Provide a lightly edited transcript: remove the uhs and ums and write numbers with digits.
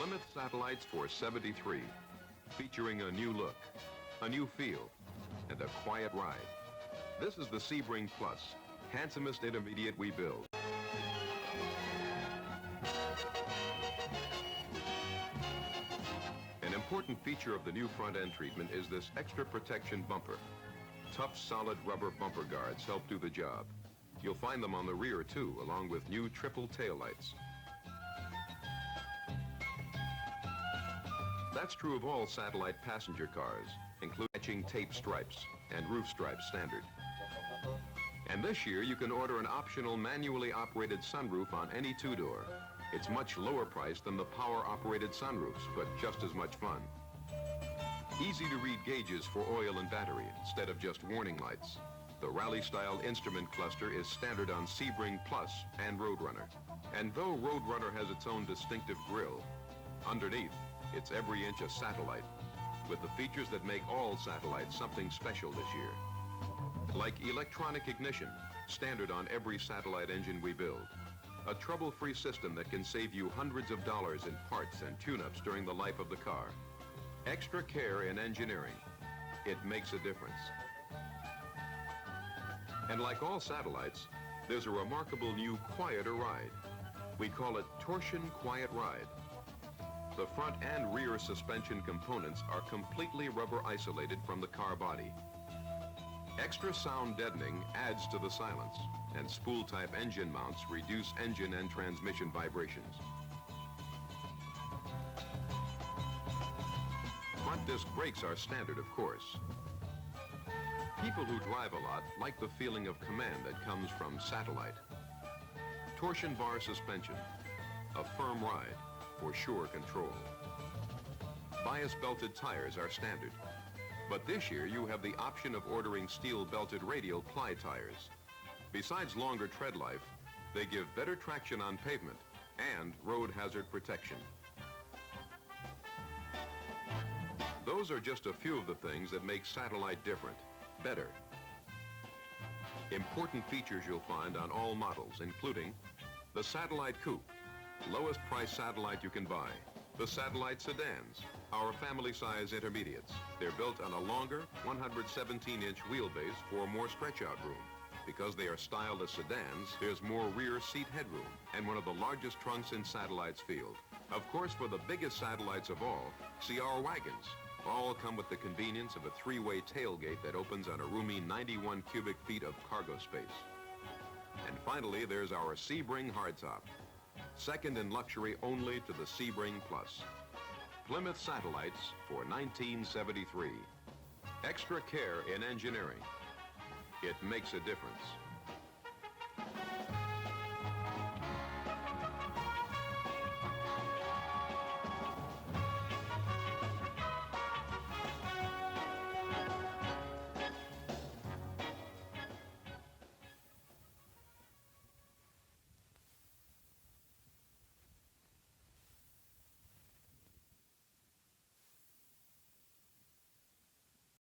Plymouth Satellites for 73, featuring a new look, a new feel, and a quiet ride. This is the Sebring Plus, handsomest intermediate we build. An important feature of the new front end treatment is this extra protection bumper. Tough, solid rubber bumper guards help do the job. You'll find them on the rear too, along with new triple taillights. That's true of all Satellite passenger cars, including matching tape stripes and roof stripes standard. And this year you can order an optional manually operated sunroof on any two-door. It's much lower priced than the power-operated sunroofs, but just as much fun. Easy to read gauges for oil and battery instead of just warning lights. The rally-style instrument cluster is standard on Sebring Plus and Road Runner. And though Road Runner has its own distinctive grille, underneath, it's every inch a Satellite, with the features that make all Satellites something special this year. Like electronic ignition, standard on every Satellite engine we build. A trouble-free system that can save you hundreds of dollars in parts and tune-ups during the life of the car. Extra care in engineering. It makes a difference. And like all Satellites, there's a remarkable new quieter ride. We call it Torsion Quiet Ride. The front and rear suspension components are completely rubber isolated from the car body. Extra sound deadening adds to the silence, and spool-type engine mounts reduce engine and transmission vibrations. Front disc brakes are standard, of course. People who drive a lot like the feeling of command that comes from Satellite. Torsion bar suspension, a firm ride for sure control. Bias belted tires are standard, but this year you have the option of ordering steel belted radial ply tires. Besides longer tread life, they give better traction on pavement and road hazard protection. Those are just a few of the things that make Satellite different, better. Important features you'll find on all models, including the Satellite Coupe, lowest price Satellite you can buy. The Satellite Sedans, our family-size intermediates. They're built on a longer 117-inch wheelbase for more stretch-out room. Because they are styled as sedans, there's more rear seat headroom and one of the largest trunks in Satellite's field. Of course, for the biggest Satellites of all, see our wagons. All come with the convenience of a three-way tailgate that opens on a roomy 91 cubic feet of cargo space. And finally, there's our Sebring hardtop. Second in luxury only to the Sebring Plus. Plymouth Satellites for 1973. Extra care in engineering. It makes a difference.